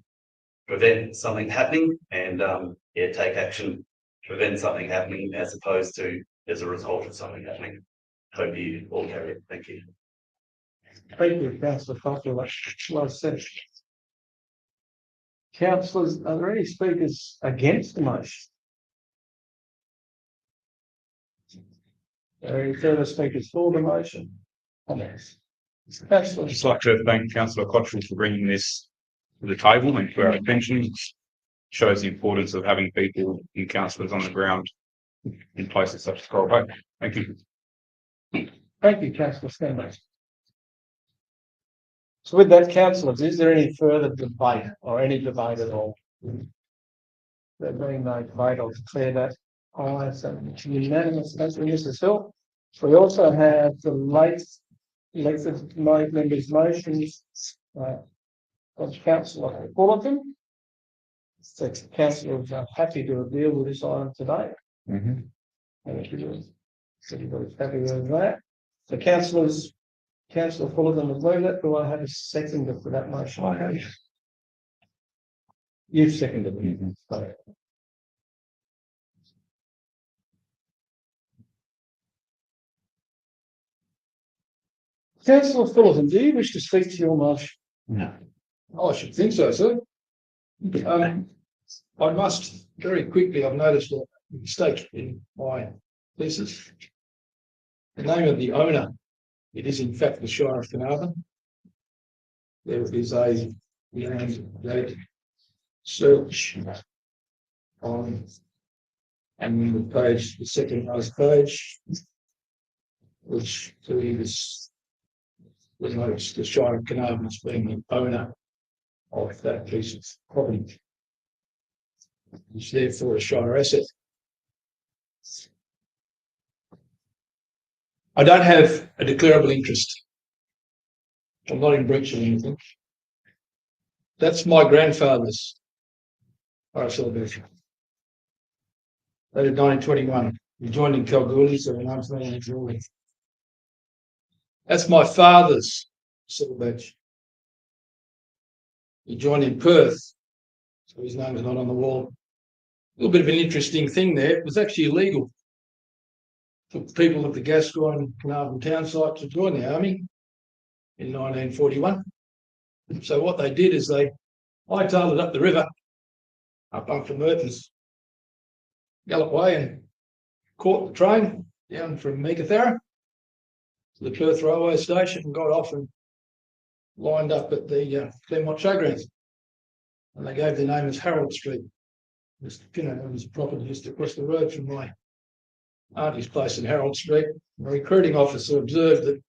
prevent something happening and take action to prevent something happening as opposed to as a result of something happening. Hope you all carry it. Thank you. Thank you, councillor Cottrell. Well said. Councillors, are there any speakers against the motion? Are there any further speakers for the motion? Comments? Councillor. I'd just like to thank Councillor Cottrell for bringing this to the table and to our attention. It shows the importance of having people and councillors on the ground in places such as Coral Bay. Thank you. Thank you, councillor Stanley. So with that, councillors, is there any further debate or any debate at all? There being no debate, I'll declare that unanimous. Mrs. Hill. We also have the late elected members' motions from councillor Fullerton. So councillors are happy to deal with this item today. Thank you. Everybody's happy with that. So councillors, councillor Fullerton will move that. Do I have a seconder for that motion? I have. You've seconded it. Sorry. Councillor Fullerton, do you wish to speak to your motion? No. I should think so, sir. I must very quickly, I've noticed a mistake in my thesis. The name of the owner, it is in fact the Shire of Carnarvon. There is a land date search on and the page, the second last page, which to this was noticed the Shire of Carnarvon as being the owner of that piece of property. It's therefore a Shire asset. I don't have a declarable interest. I'm not in breach of anything. That's my grandfather's RSL version. Dated 1921. He joined in Kalgoorlie, so I'm 1980. That's my father's civil badge. He joined in Perth, so his name is not on the wall. A little bit of an interesting thing there. It was actually illegal for people of the Gascoyne Carnarvon town site to join the army in 1941. So what they did is they hightailed it up the river, up Uncle Merton's Gallop Way, and caught the train down from Meekatharra to the Perth railway station and got off and lined up at the Claremont Showgrounds. And they gave their name as Harold Street. It was a property just across the road from my auntie's place in Harold Street. The recruiting officer observed that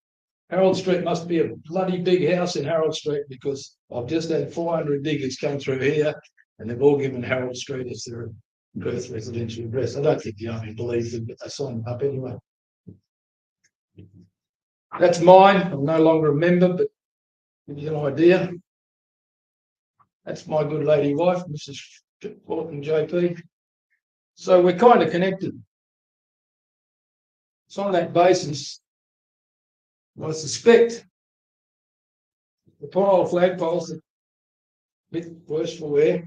Harold Street must be a bloody big house in Harold Street, because I've just had 400 diggers come through here and they've all given Harold Street as their Perth residential address. I don't think the army believes them, but they signed them up anyway. That's mine. I'm no longer a member, but give you an idea. That's my good lady wife, Mrs. Fulton JP. So we're kind of connected. It's on that basis, I suspect the poor old flagpoles are a bit worse for wear.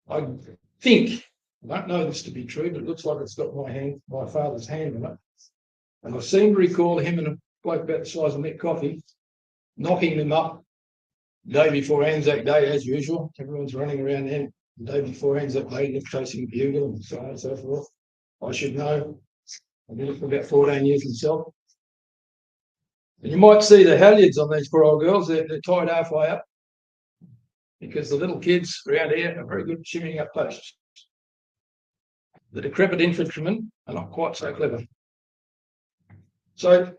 I think, I don't know this to be true, but it looks like it's got my father's hand on it. And I seem to recall him and a bloke about the size of Mick Coffey knocking them up the day before Anzac Day, as usual. Everyone's running around there the day before Anzac Day, chasing bugle and so on and so forth. I should know. I've been for about 14 years myself. And you might see the halyards on these poor old girls. They're tied halfway up, because the little kids around here are very good at shimmying up posts. The decrepit infantrymen are not quite so clever. So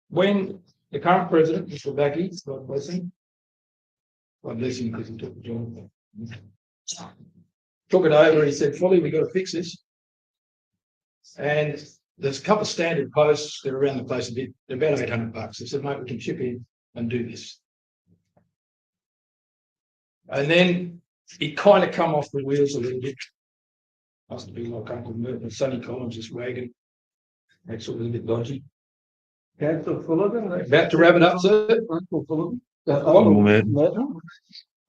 when the current president, Mr. Backy, God bless him because he took the job, took it over, he said, "Fully, we've got to fix this." And there's a couple of standard posts that are around the place a bit. They're about $800. They said, "Mate, we can chip in and do this." And then it kind of come off the wheels a little bit. Must have been like Uncle Merton, Sonny Collins' wagon. That's all a bit dodgy. Councillor Fullerton. About to wrap it up, sir. Uncle Fullerton. Uncle Merton.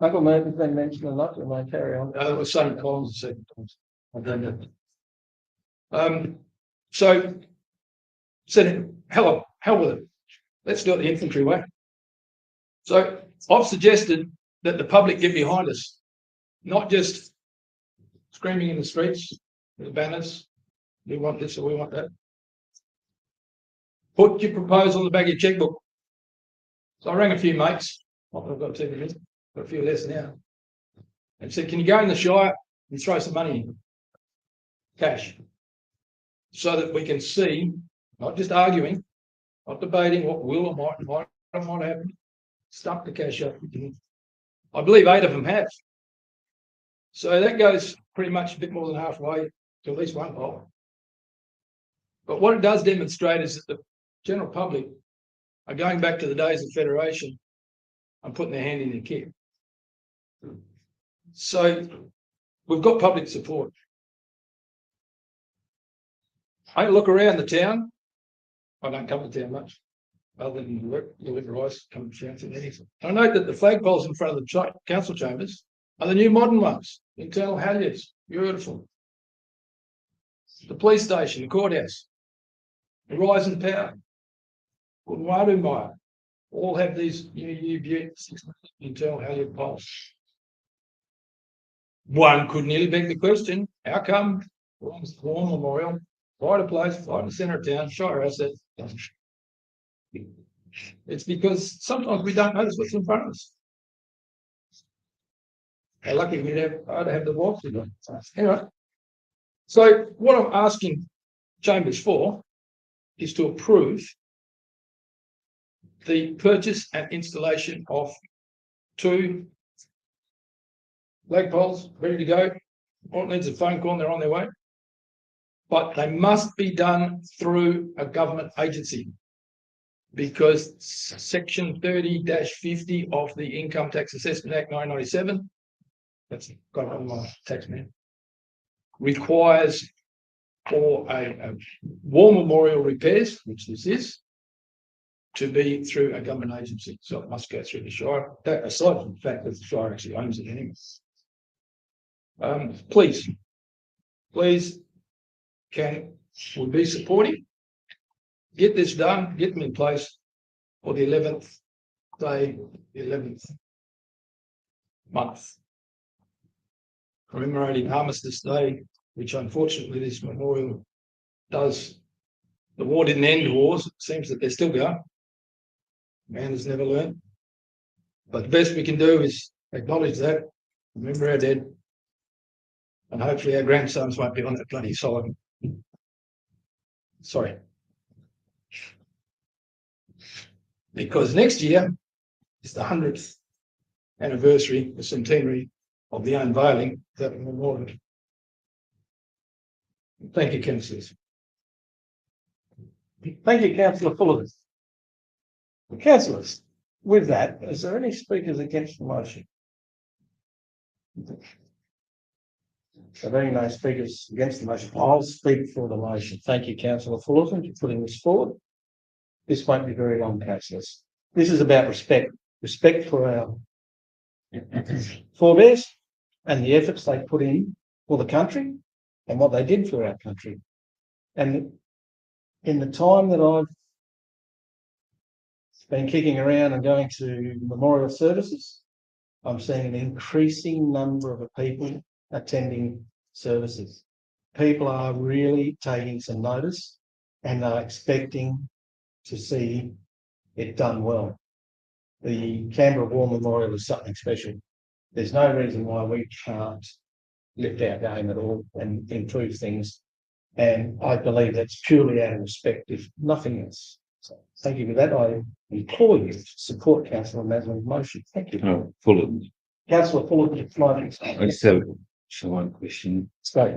Uncle Merton's been mentioned a lot, and I carry on. It was Sonny Collins the second time. I don't know. So said, hell with it. Let's do it the infantry way. So I've suggested that the public get behind us, not just screaming in the streets with the banners. We want this or we want that. Put your proposal on the back of your checkbook. So I rang a few mates. I've got 2 minutes, got a few less now. And said, can you go in the Shire and throw some money in? Cash. So that we can see, not just arguing, not debating what will or might happen. Stump the cash up. I believe 8 of them have. So that goes pretty much a bit more than halfway to at least one poll. But what it does demonstrate is that the general public are going back to the days of Federation and putting their hand in their kit. So we've got public support. I look around the town. I don't come to town much, other than work, deliver ice, come to town. I note that the flagpoles in front of the council chambers are the new modern ones, internal halyards, beautiful. The police station, the courthouse, the Horizon Power, Wadumaya, all have these new internal halyard poles. One could nearly beg the question, how come War Memorial, right of place, right in the centre of town, Shire asset? It's because sometimes we don't notice what's in front of us. How lucky I'd have the walk to do. Anyway, so what I'm asking Chambers for is to approve the purchase and installation of 2 lag poles ready to go. All it needs is a phone call and they're on their way. But they must be done through a government agency. Because section 30-50 of the Income Tax Assessment Act 1997, that's got it on my tax man, requires for a war memorial repairs, which this is, to be through a government agency. So it must go through the Shire. That aside from the fact that the Shire actually owns it anyway. Please, would be supportive. Get this done, get them in place for the 11th day, the 11th month. Commemorating Armistice Day, which unfortunately this memorial does. The war didn't end wars. It seems that they're still going. Man has never learned. But the best we can do is acknowledge that, remember our dead, and hopefully our grandsons won't be on that bloody side. Sorry. Because next year is the 100th anniversary, the centenary of the unveiling of that memorial. Thank you, councillors. Thank you, councillor Fullerton. Councillors, with that, is there any speakers against the motion? So being no speakers against the motion, I'll speak for the motion. Thank you, councillor Fullerton, for putting this forward. This won't be very long, councillors. This is about respect for our forebears and the efforts they put in for the country and what they did for our country. And in the time that I've been kicking around and going to memorial services, I'm seeing an increasing number of people attending services. People are really taking some notice and are expecting to see it done well. The Canberra War Memorial is something special. There's no reason why we can't lift our game at all and improve things. And I believe that's purely out of respect, if nothing else. So thank you for that. I implore you to support Councillor Maslin's motion. Thank you. Oh, Fullerton. Councillor Fullerton, I just have one question. Great.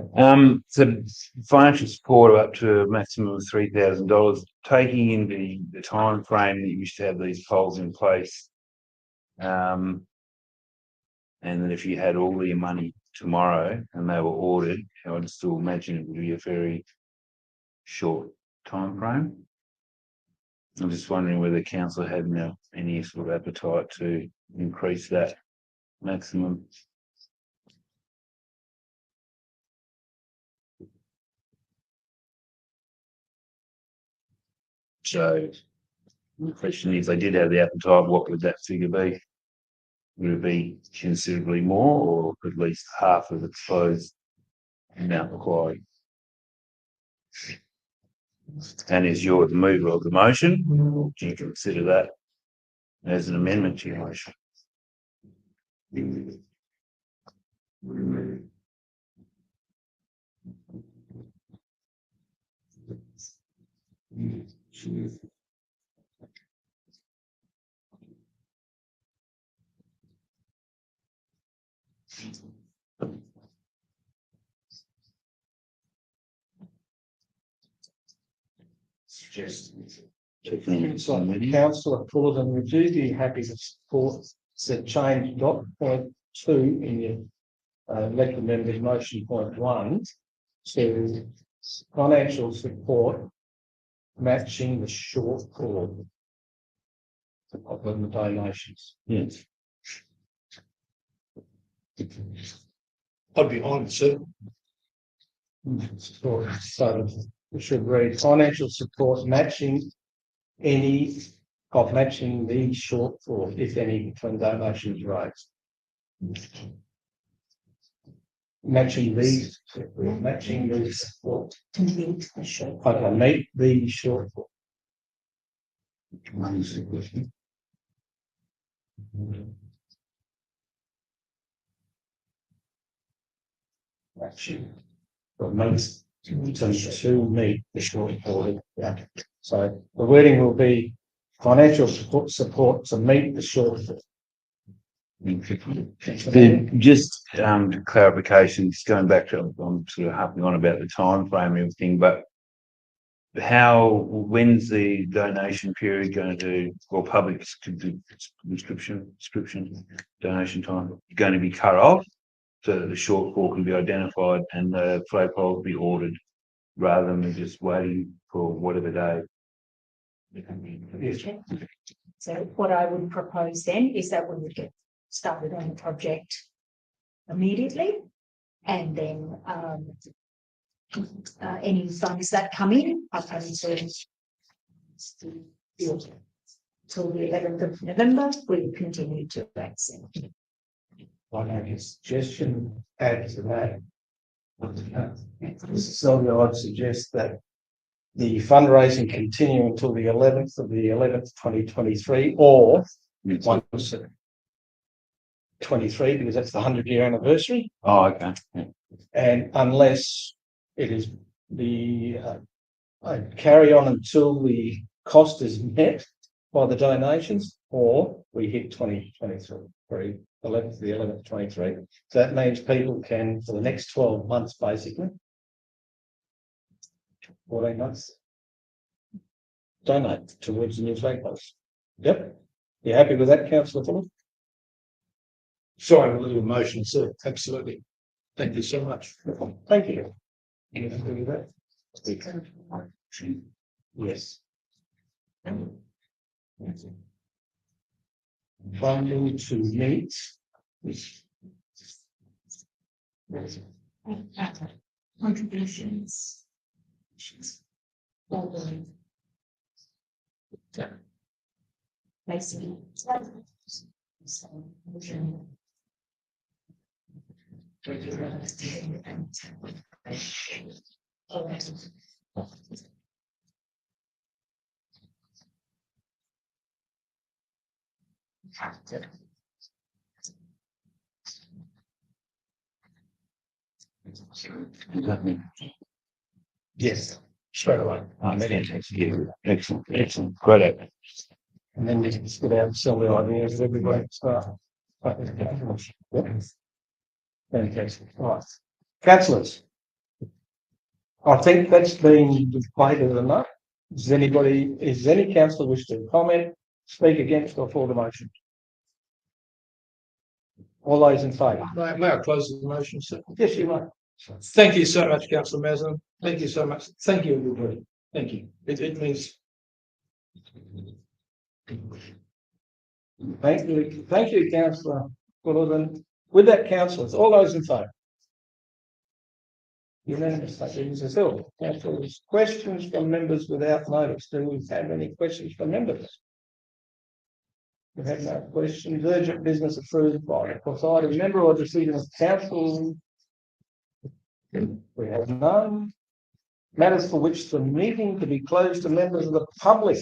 So financial support of up to a maximum of $3,000, taking in the time frame that you used to have these poles in place. And that if you had all your money tomorrow and they were ordered, I would still imagine it would be a very short time frame. I'm just wondering whether council had any sort of appetite to increase that maximum. So the question is, they did have the appetite, what would that figure be? Would it be considerably more or at least half of the proposed amount required? And is your the mover of the motion? Do you consider that as an amendment to your motion? Councillor Fullerton, would you be happy to support the change .2 in your elected members motion .1 to financial support matching the shortfall of the donations? Yes. I'd be honest, sir. So we should read financial support matching the shortfall, if any, between donations raised. Matching these support. To meet the shortfall. Okay, meet the shortfall. Matching. But makes to meet the shortfall. Yeah. So the wording will be financial support to meet the shortfall. Just clarification, just going back to, I'm sort of harping on about the time frame and everything, but when's the donation period going to, or public subscription donation time going to be cut off so that the shortfall can be identified and the flagpole will be ordered rather than just waiting for whatever day? So what I would propose then is that we would get started on the project immediately, and then any funds that come in up until the 11th of November, we continue to access. I have a suggestion add to that. So I'd suggest that the fundraising continue until the 11th of the 11th, 2023, or once 23, because that's the 100-year anniversary. Oh, okay. Yeah. And unless it is the carry on until the cost is met by the donations, or we hit 2023, 11th to the 11th, 23. So that means people can, for the next 12 months, basically, 14 months, donate towards the new flagpoles. Yep. You happy with that, Councillor Fuller? Sorry, a little emotion, sir. Absolutely. Thank you so much. Thank you. You happy with that? Yes. Funding to meet. Contributions. Basically. Yes. Straight away. Excellent, excellent, great. And then you can just get out and sell the ideas to everybody at the start. Fantastic. Right. Councillors. I think that's been debated enough. Is any councillor wish to comment, speak against or for the motion? All those in favour? May I close the motion, sir? Yes, you may. Thank you so much, Councillor Maslin. Thank you so much. Thank you, everybody. Thank you. It means. Thank you, Councillor Fullerton. With that, councillors, all those in favour? Unanimous, that is as well. Councillors, questions from members without notice. Do we have any questions from members? We have no questions. Urgent business approved by the presiding member or decision of council. We have none. Matters for which the meeting to be closed to members of the public.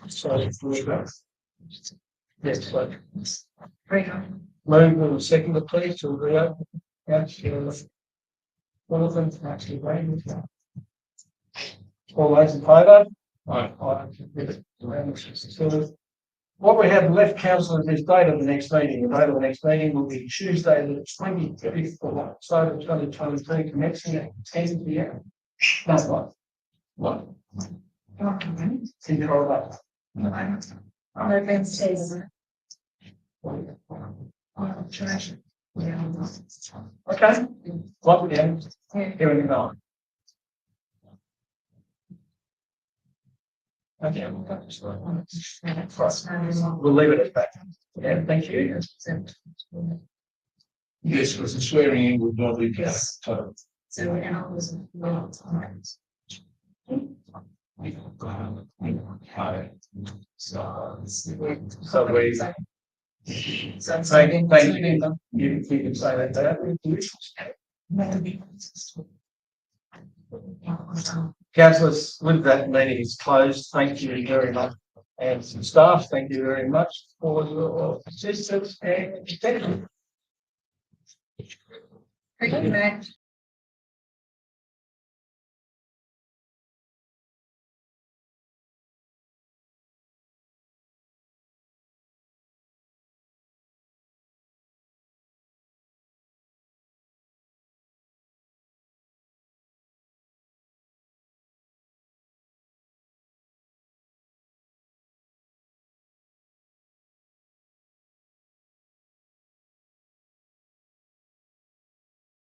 So, yes, but. Move and second, please, to reopen. Councillor Jonathan, Councillor Green. All those in favour? Aye. So, what we have left, councillors, is date of the next meeting. The date of the next meeting will be Tuesday, the 25th of October 2023, commencing at 10 p.m. That's right. What? Control that. Okay. What we have, hearing none. Okay. We'll leave it at that. Yeah, thank you. Yes, because the swearing in would not be. Yes. So, So now was not. So we. Thank you. You can say that there. Councillors, with that, meeting is closed. Thank you very much. And some staff, thank you very much for your assistance and attention. Thank you, Matt.